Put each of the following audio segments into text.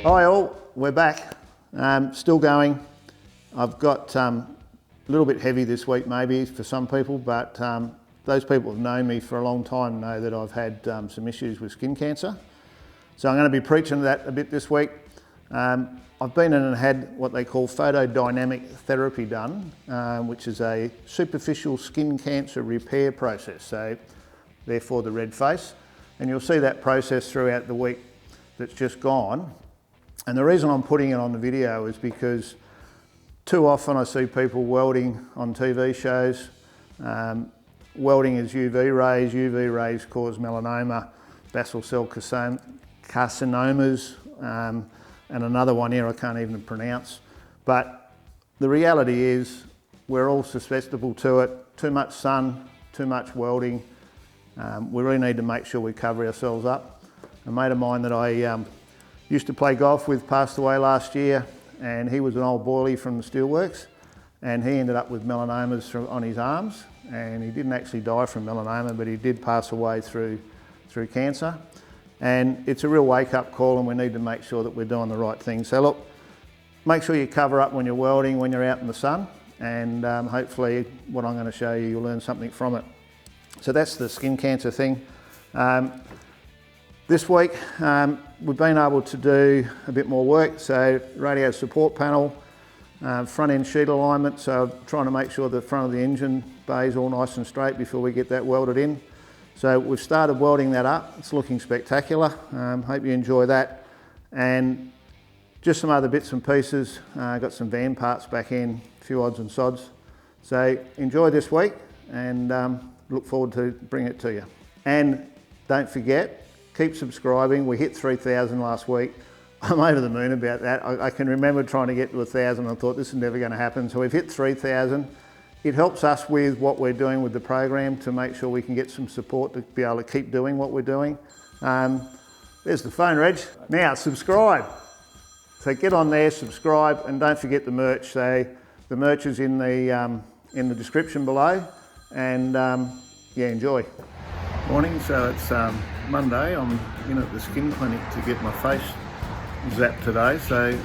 Hi all, we're back. Still going. I've got a little bit heavy this week maybe for some people, but those people who've known me for a long time know that I've had some issues with skin cancer. So I'm going to be preaching that a bit this week. I've been in and had what they call photodynamic therapy done, which is a superficial skin cancer repair process, so therefore the red face. And you'll see that process throughout the week that's just gone. And the reason I'm putting it on the video is because too often I see people welding on TV shows. Welding is UV rays. UV rays cause melanoma, basal cell carcinomas, and another one here I can't even pronounce. But the reality is we're all susceptible to it. Too much sun, too much welding. We really need to make sure we cover ourselves up. A mate of mine that I used to play golf with passed away last year, and he was an old boilie from the steelworks, and he ended up with melanomas on his arms, and he didn't actually die from melanoma, but he did pass away through cancer. And it's a real wake-up call, and we need to make sure that we're doing the right thing. So look, make sure you cover up when you're welding, when you're out in the sun, and hopefully what I'm going to show you, you'll learn something from it. So that's the skin cancer thing. This week, we've been able to do a bit more work. So radio support panel, front end sheet alignment. So trying to make sure the front of the engine bay is all nice and straight before we get that welded in. So we've started welding that up. It's looking spectacular. Hope you enjoy that. And just some other bits and pieces. Got some van parts back in, a few odds and sods. So enjoy this week, and look forward to bringing it to you. And don't forget, keep subscribing. We hit 3,000 last week. I'm over the moon about that. I can remember trying to get to 1,000 and I thought this is never going to happen. So we've hit 3,000. It helps us with what we're doing with the program to make sure we can get some support to be able to keep doing what we're doing. There's the phone, Reg. Now subscribe. So get on there, subscribe, and don't forget the merch. So the merch is in the description below, and yeah, enjoy. Morning, so it's Monday. I'm in at the skin clinic to get my face zapped today. So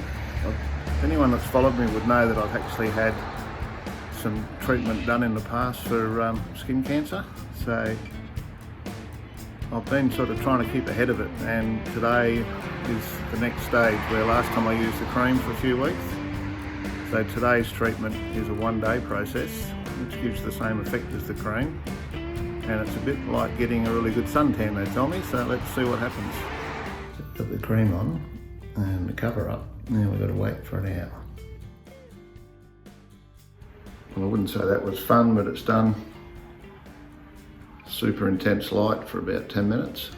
anyone that's followed me would know that I've actually had some treatment done in the past for skin cancer. So I've been sort of trying to keep ahead of it, and today is the next stage where last time I used the cream for a few weeks. So today's treatment is a 1-day process, which gives the same effect as the cream. And it's a bit like getting a really good suntan, they tell me, so let's see what happens. Put the cream on and the cover up. Now we've got to wait for an hour. Well, I wouldn't say that was fun, but it's done. Super intense light for about 10 minutes.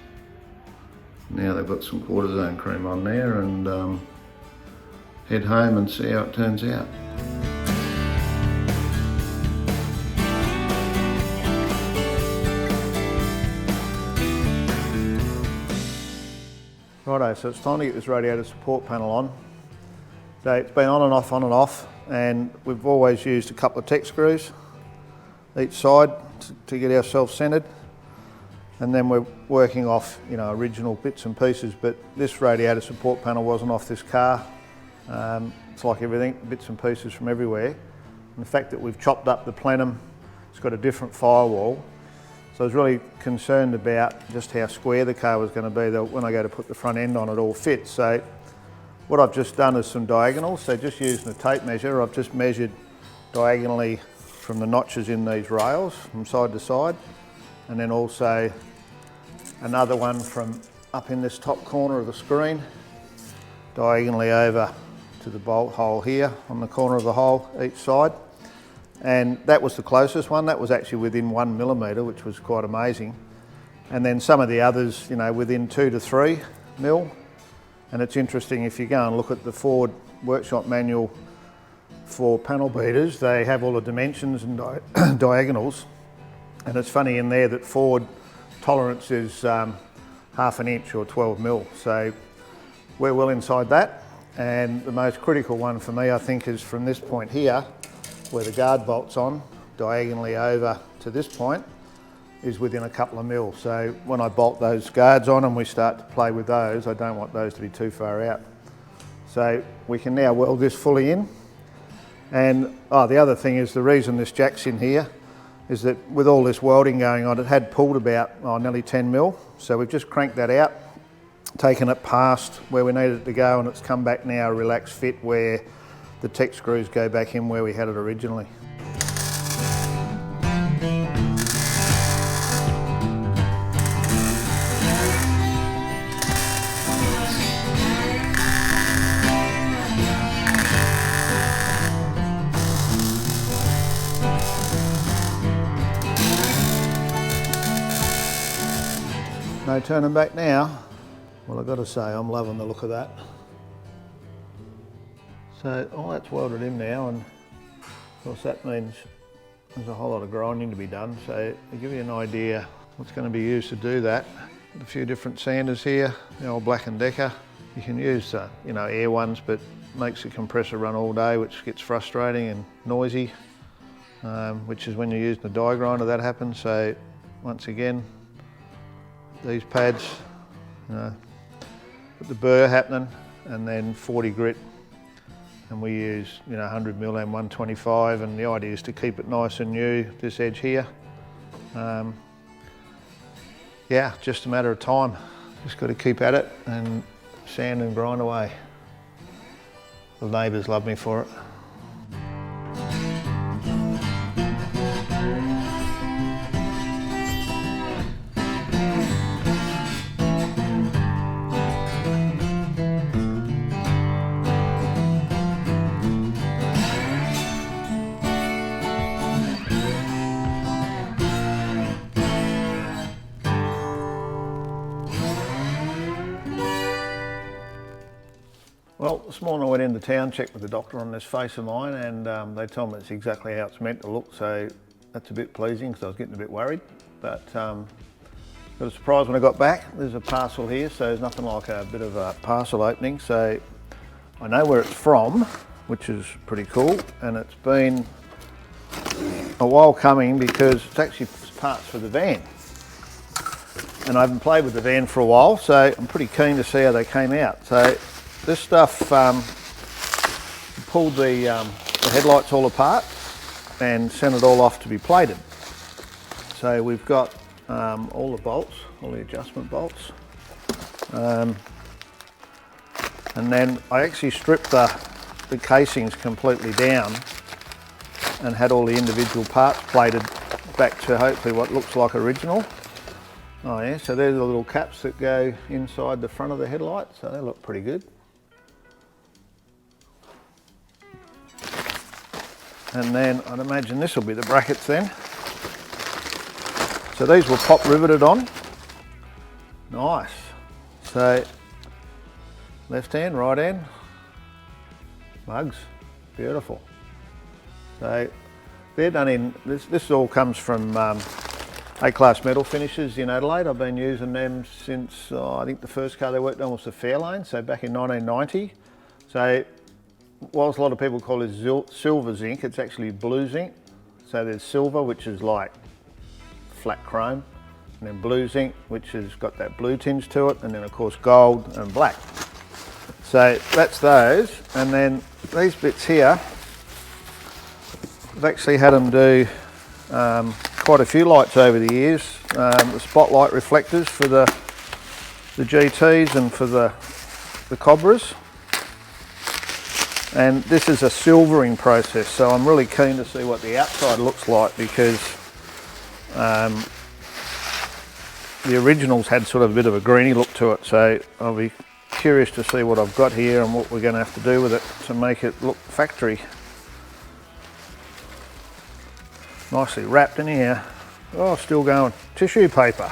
Now they've got some cortisone cream on there, and head home and see how it turns out. Righto, so it's time to get this radiator support panel on. So it's been on and off, and we've always used a couple of Tech screws each side to get ourselves centered. And then we're working off, original bits and pieces, but this radiator support panel wasn't off this car. It's like everything, bits and pieces from everywhere. And the fact that we've chopped up the plenum, it's got a different firewall. So I was really concerned about just how square the car was going to be that when I go to put the front end on, it all fits. So what I've just done is some diagonals. So just using a tape measure, I've just measured diagonally from the notches in these rails from side to side, and then also another one from up in this top corner of the screen, diagonally over to the bolt hole here on the corner of the hole each side. And that was the closest one. That was actually within 1 millimetre, which was quite amazing. And then some of the others, within 2 to 3 mil. And it's interesting, if you go and look at the Ford workshop manual for panel beaters, they have all the dimensions and diagonals. And it's funny in there that Ford tolerance is half an inch or 12 mil. So we're well inside that. And the most critical one for me, I think, is from this point here, where the guard bolt's on, diagonally over to this point, is within a couple of mil. So when I bolt those guards on and we start to play with those, I don't want those to be too far out. So we can now weld this fully in. And the other thing is, the reason this jack's in here is that with all this welding going on, it had pulled about nearly 10 mil. So we've just cranked that out, taken it past where we needed it to go, and it's come back now a relaxed fit where the tech screws go back in where we had it originally. No turning back now. Well, I've got to say, I'm loving the look of that. So all that's welded in now, and of course that means there's a whole lot of grinding to be done. So to give you an idea what's going to be used to do that, a few different sanders here, the old Black & Decker. You can use air ones, but makes the compressor run all day, which gets frustrating and noisy, which is when you're using the die grinder that happens. So once again, these pads, put the burr happening, and then 40 grit, and we use 100 mil and 125, and the idea is to keep it nice and new, this edge here. Yeah, just a matter of time. Just got to keep at it and sand and grind away. The neighbours love me for it. Well, this morning I went into town, checked with the doctor on this face of mine, and they told me it's exactly how it's meant to look, so that's a bit pleasing because I was getting a bit worried. But got a surprise when I got back. There's a parcel here, so there's nothing like a bit of a parcel opening. So I know where it's from, which is pretty cool, and it's been a while coming because it's actually parts for the van. And I haven't played with the van for a while, so I'm pretty keen to see how they came out. So this stuff pulled the headlights all apart and sent it all off to be plated. So we've got all the bolts, all the adjustment bolts. And then I actually stripped the casings completely down and had all the individual parts plated back to hopefully what looks like original. Oh yeah, so there's the little caps that go inside the front of the headlight, so they look pretty good. And then I'd imagine this will be the brackets then. So these were pop riveted on. Nice. So left hand, right hand, mugs, beautiful. So they're done in, this all comes from A-class metal finishes in Adelaide. I've been using them since, I think the first car they worked on was the Fairlane, so back in 1990. So whilst a lot of people call it silver zinc, it's actually blue zinc. So there's silver, which is like flat chrome, and then blue zinc, which has got that blue tinge to it, and then of course gold and black. So that's those, and then these bits here, I've actually had them do quite a few lights over the years. The spotlight reflectors for the GTs and for the Cobras. And this is a silvering process, so I'm really keen to see what the outside looks like, because the originals had sort of a bit of a greeny look to it, so I'll be curious to see what I've got here and what we're going to have to do with it to make it look factory. Nicely wrapped in here. Oh, still going. Tissue paper.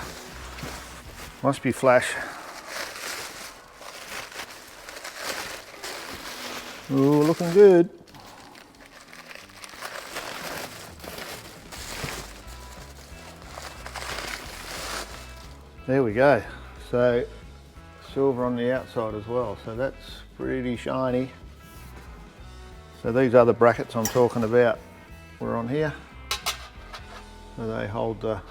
Must be flash. Ooh, looking good. There we go. So silver on the outside as well, so that's pretty shiny. So these other brackets I'm talking about were on here. So they hold the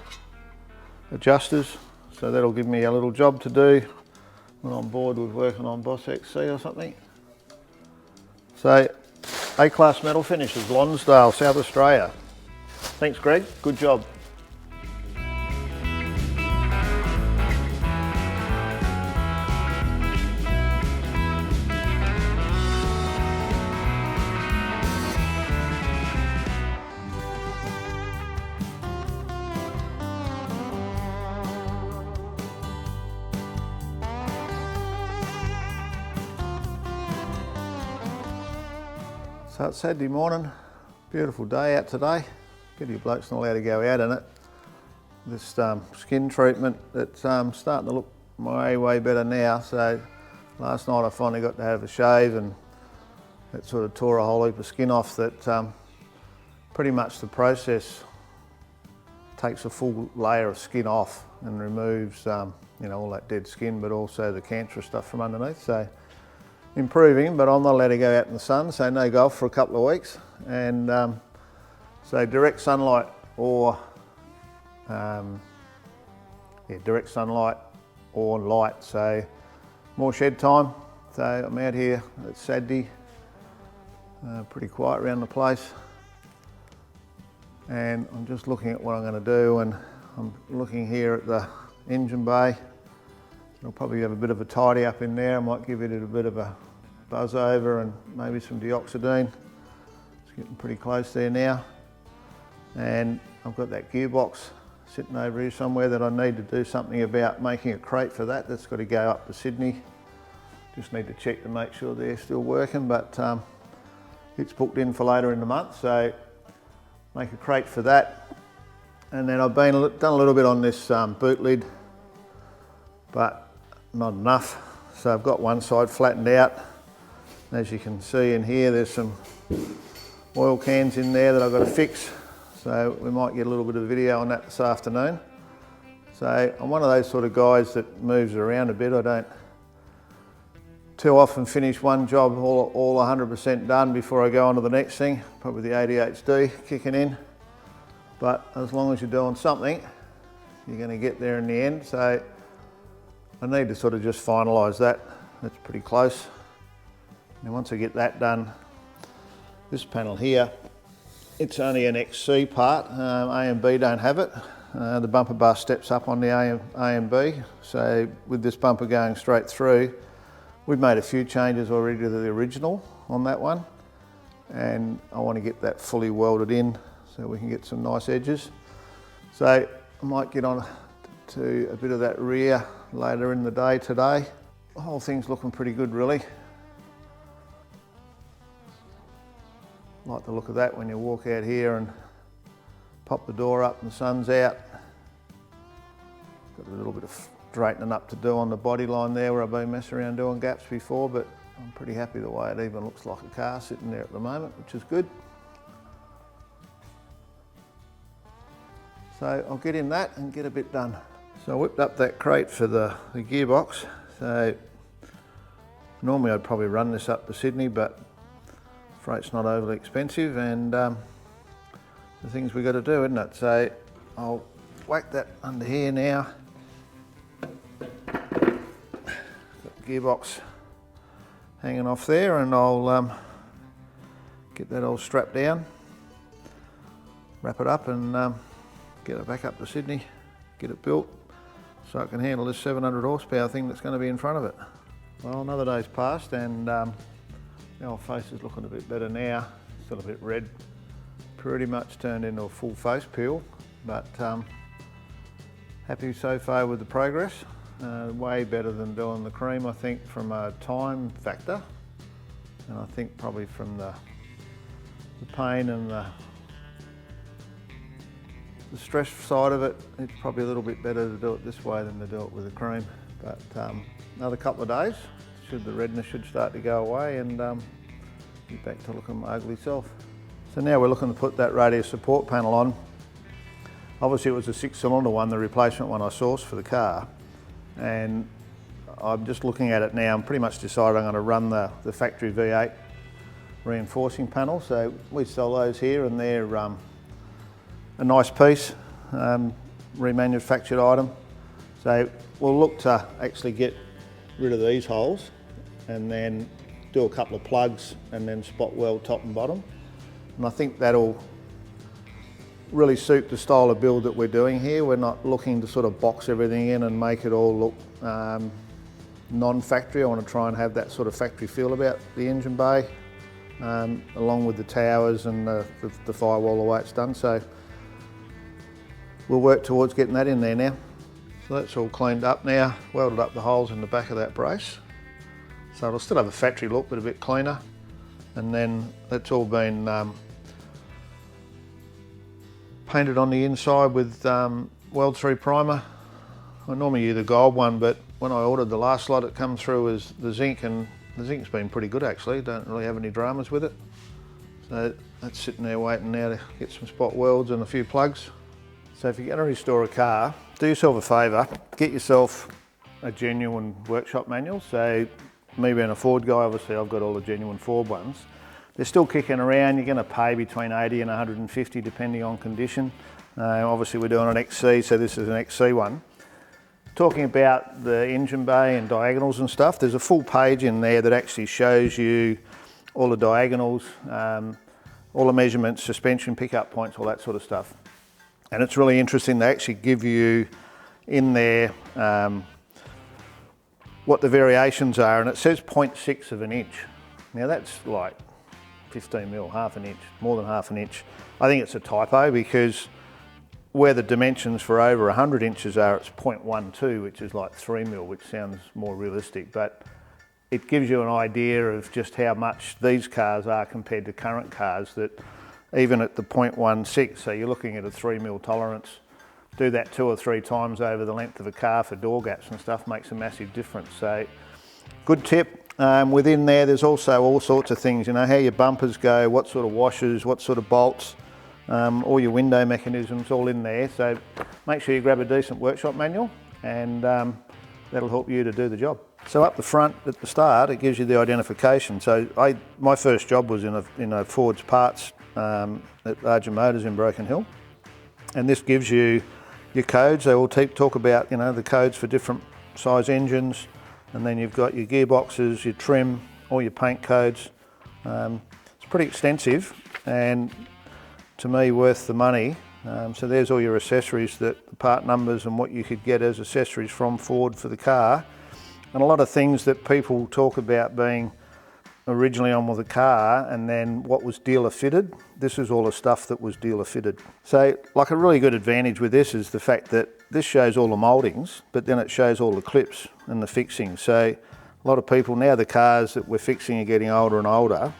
adjusters, so that'll give me a little job to do when I'm bored with working on Boss XC or something. So, A-class metal finishes, Lonsdale, South Australia. Thanks, Greg. Good job. So it's Saturday morning, beautiful day out today. Pity blokes not allowed to go out in it. This skin treatment, it's starting to look way better now. So last night I finally got to have a shave and it sort of tore a whole heap of skin off. That pretty much the process takes a full layer of skin off and removes you know, all that dead skin, but also the cancerous stuff from underneath. So improving, but I'm not allowed to go out in the sun, so no golf for a couple of weeks. And so direct sunlight or direct sunlight or light, so more shed time. So I'm out here, it's Saturday, pretty quiet around the place, and I'm just looking at what I'm going to do, and I'm looking here at the engine bay. I'll probably have a bit of a tidy up in there. I might give it a bit of a buzz over and maybe some deoxidine. It's getting pretty close there now. And I've got that gearbox sitting over here somewhere that I need to do something about, making a crate for that. That's got to go up to Sydney. Just need to check to make sure they're still working, but it's booked in for later in the month, so make a crate for that. And then I've done a little bit on this boot lid, but not enough. So I've got one side flattened out. As you can see in here, there's some oil cans in there that I've got to fix. So we might get a little bit of video on that this afternoon. So I'm one of those sort of guys that moves around a bit. I don't too often finish one job all 100% done before I go on to the next thing. Probably the ADHD kicking in. But as long as you're doing something, you're going to get there in the end. So I need to sort of just finalise that. That's pretty close. And once I get that done, this panel here, it's only an XC part. A and B don't have it. The bumper bar steps up on the A and B. So with this bumper going straight through, we've made a few changes already to the original on that one. And I want to get that fully welded in so we can get some nice edges. So I might get on to a bit of that rear later in the day today. The whole thing's looking pretty good, really. Like the look of that when you walk out here and pop the door up and the sun's out. Got a little bit of straightening up to do on the body line there where I've been messing around doing gaps before, but I'm pretty happy the way it even looks like a car sitting there at the moment, which is good. So I'll get in that and get a bit done. So I whipped up that crate for the gearbox. So normally I'd probably run this up to Sydney, but freight's not overly expensive, and the things we got to do, isn't it? So I'll whack that under here now. Got the gearbox hanging off there, and I'll get that all strapped down, wrap it up, and get it back up to Sydney, get it built so it can handle this 700 horsepower thing that's going to be in front of it. Well, another day's passed, and the old face is looking a bit better now. Still a bit red. Pretty much turned into a full face peel, but happy so far with the progress. Way better than doing the cream, I think, from a time factor, and I think probably from the pain and the stress side of it, it's probably a little bit better to do it this way than to do it with the cream. But another couple of days, the redness should start to go away, and get back to looking my ugly self. So now we're looking to put that radius support panel on. Obviously it was a 6-cylinder one, the replacement one I sourced for the car, and I'm just looking at it now and pretty much decided I'm going to run the factory V8 reinforcing panel. So we sell those here, and they're a nice piece, remanufactured item. So we'll look to actually get rid of these holes and then do a couple of plugs and then spot weld top and bottom. And I think that'll really suit the style of build that we're doing here. We're not looking to sort of box everything in and make it all look non-factory. I want to try and have that sort of factory feel about the engine bay, along with the towers and the firewall the way it's done. So we'll work towards getting that in there now. So that's all cleaned up now, welded up the holes in the back of that brace. So it'll still have a factory look, but a bit cleaner. And then that's all been painted on the inside with weld through primer. I normally use the gold one, but when I ordered the last lot it come through as the zinc, and the zinc's been pretty good actually. Don't really have any dramas with it. So that's sitting there waiting now to get some spot welds and a few plugs. So if you're going to restore a car, do yourself a favour, get yourself a genuine workshop manual. So me being a Ford guy, obviously I've got all the genuine Ford ones. They're still kicking around. You're going to pay between 80 and 150 depending on condition. Obviously we're doing an XC, so this is an XC one. Talking about the engine bay and diagonals and stuff, there's a full page in there that actually shows you all the diagonals, all the measurements, suspension pickup points, all that sort of stuff. And it's really interesting, they actually give you in there what the variations are, and it says 0.6 of an inch. Now that's like 15 mil, half an inch, more than half an inch. I think it's a typo because where the dimensions for over 100 inches are, it's 0.12, which is like 3 mil, which sounds more realistic, but it gives you an idea of just how much these cars are compared to current cars, that even at the 0.16, so you're looking at a 3 mil tolerance. Do that 2 or 3 times over the length of a car for door gaps and stuff makes a massive difference. So good tip. Within there, there's also all sorts of things, you know, how your bumpers go, what sort of washers, what sort of bolts, all your window mechanisms, all in there. So make sure you grab a decent workshop manual, and that'll help you to do the job. So up the front at the start, it gives you the identification. So my first job was in a Ford's parts at Argent Motors in Broken Hill, and this gives you your codes. They will talk about, you know, the codes for different size engines, and then you've got your gearboxes, your trim, all your paint codes. It's pretty extensive, and to me worth the money. So there's all your accessories, the part numbers and what you could get as accessories from Ford for the car, and a lot of things that people talk about being originally on with the car and then what was dealer fitted. This is all the stuff that was dealer fitted. So like a really good advantage with this is the fact that this shows all the mouldings, but then it shows all the clips and the fixing. So a lot of people, now the cars that we're fixing are getting older and older.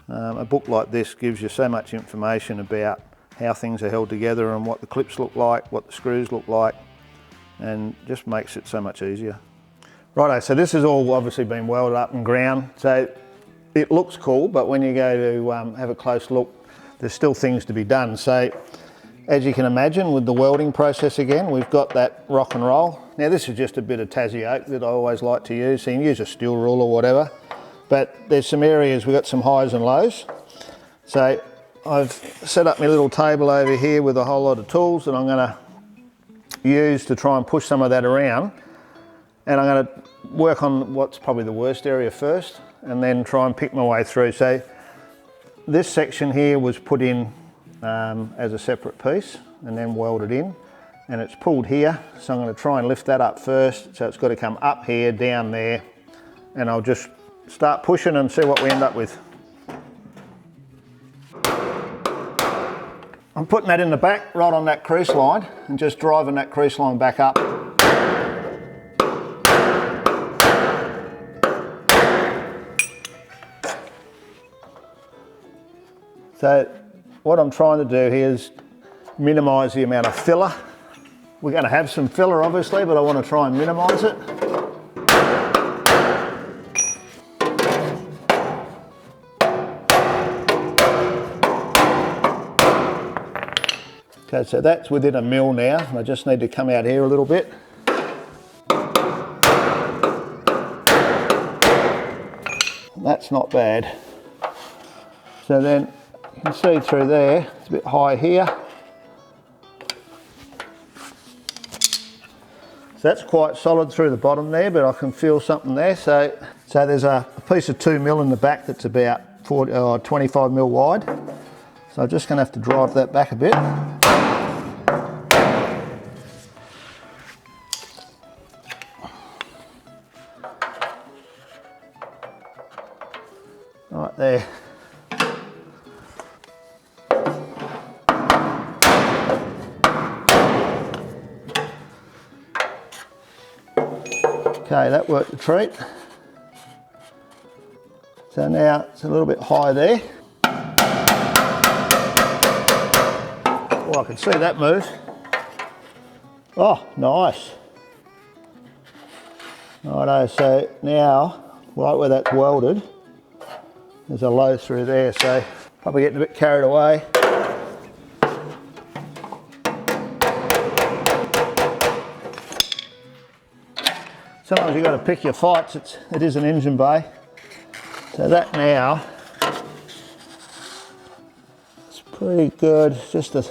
A book like this gives you so much information about how things are held together and what the clips look like, what the screws look like, and just makes it so much easier. Righto, so this has all obviously been welded up and ground. So it looks cool, but when you go to have a close look, there's still things to be done. So as you can imagine, with the welding process again, we've got that rock and roll. Now this is just a bit of Tassie oak that I always like to use. So you can use a steel rule or whatever, but there's some areas we've got some highs and lows. So I've set up my little table over here with a whole lot of tools that I'm going to use to try and push some of that around. And I'm going to work on what's probably the worst area first, and then try and pick my way through. So this section here was put in as a separate piece and then welded in, and it's pulled here. So I'm going to try and lift that up first. So it's got to come up here, down there, and I'll just start pushing and see what we end up with. I'm putting that in the back, right on that crease line, and just driving that crease line back up. So what I'm trying to do here is minimise the amount of filler. We're going to have some filler obviously, but I want to try and minimise it. Okay, so that's within a mil now. I just need to come out here a little bit. That's not bad. So then you can see through there, it's a bit high here. So that's quite solid through the bottom there, but I can feel something there. So So there's a piece of 2mm in the back that's about 25mm wide. So I'm just going to have to drive that back a bit. Right there. Okay, that worked a treat. So now it's a little bit high there. Oh, I can see that move. Oh, nice. Righto, so now, right where that's welded, there's a low through there, so probably getting a bit carried away. Sometimes you've got to pick your fights. It is an engine bay. So that now, it's pretty good. Just a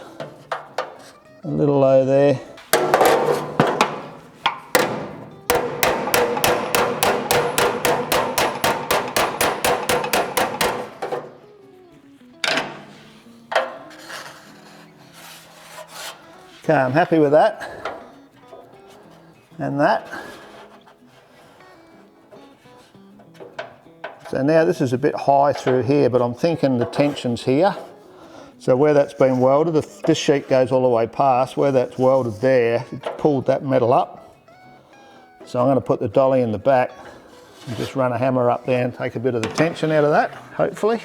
little low there. Okay, I'm happy with that. And that. So now this is a bit high through here, but I'm thinking the tension's here. So where that's been welded, this sheet goes all the way past, where that's welded there, it's pulled that metal up. So I'm going to put the dolly in the back and just run a hammer up there and take a bit of the tension out of that, hopefully.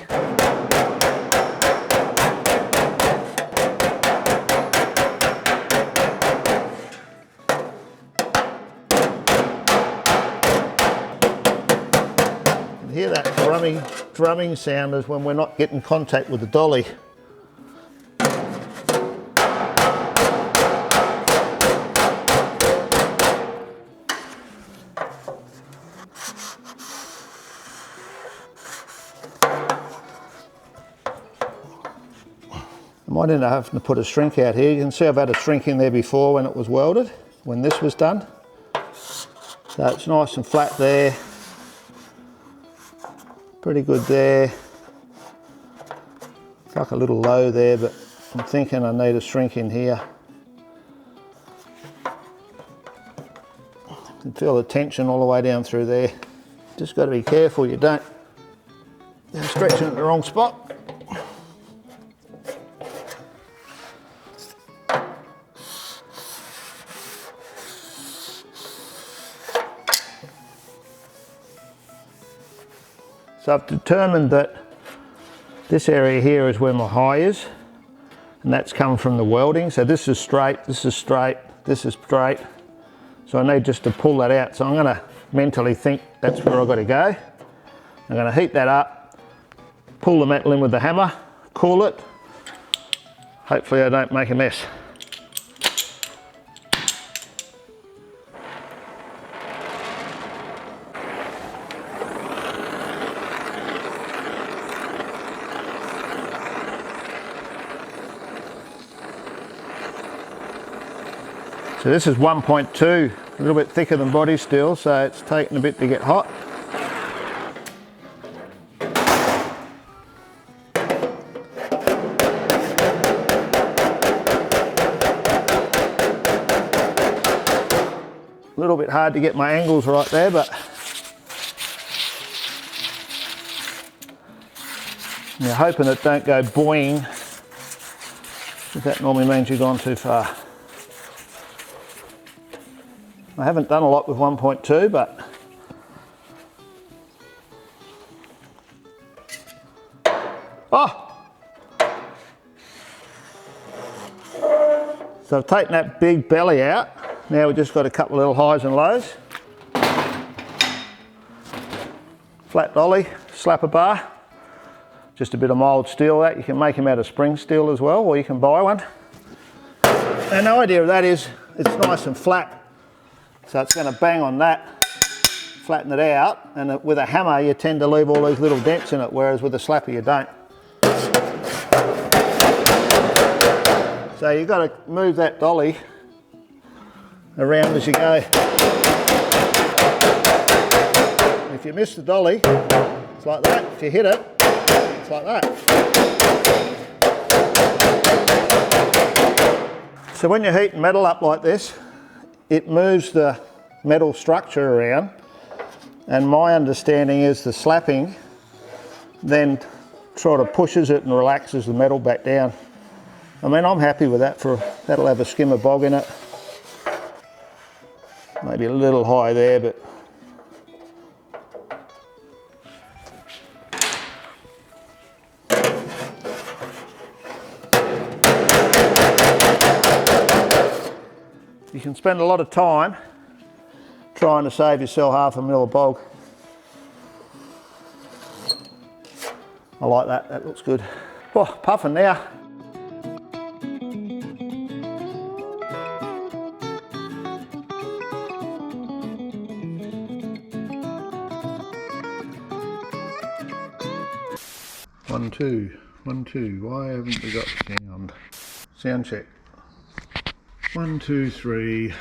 Hear that drumming sound is when we're not getting contact with the dolly. I might end up having to put a shrink out here. You can see I've had a shrink in there before when it was welded, when this was done. So it's nice and flat there. Pretty good there. It's like a little low there, but I'm thinking I need a shrink in here. You can feel the tension all the way down through there. Just got to be careful you don't stretch it in the wrong spot. So I've determined that this area here is where my high is, and that's come from the welding. So this is straight, this is straight, this is straight. So I need just to pull that out. So I'm going to mentally think that's where I've got to go. I'm going to heat that up, pull the metal in with the hammer, cool it. Hopefully I don't make a mess. So this is 1.2, a little bit thicker than body steel, so it's taken a bit to get hot. A little bit hard to get my angles right there, but you're hoping it don't go boing, because that normally means you've gone too far. I haven't done a lot with 1.2, but oh! So I've taken that big belly out. Now we've just got a couple of little highs and lows. Flat dolly, slapper bar, just a bit of mild steel that. You can make them out of spring steel as well, or you can buy one. And the idea of that is it's nice and flat. So it's going to bang on that, flatten it out, and with a hammer you tend to leave all these little dents in it, whereas with a slapper you don't. So you've got to move that dolly around as you go. If you miss the dolly, it's like that. If you hit it, it's like that. So when you're heating metal up like this, it moves the metal structure around, and my understanding is the slapping then sort of pushes it and relaxes the metal back down. I mean, I'm happy with that. That'll have a skim of bog in it. Maybe a little high there, but you can spend a lot of time trying to save yourself half a mil of bog. I like that, that looks good. Oh, puffing now. One, two. Why haven't we got sound? Sound check. 1, 2, 3.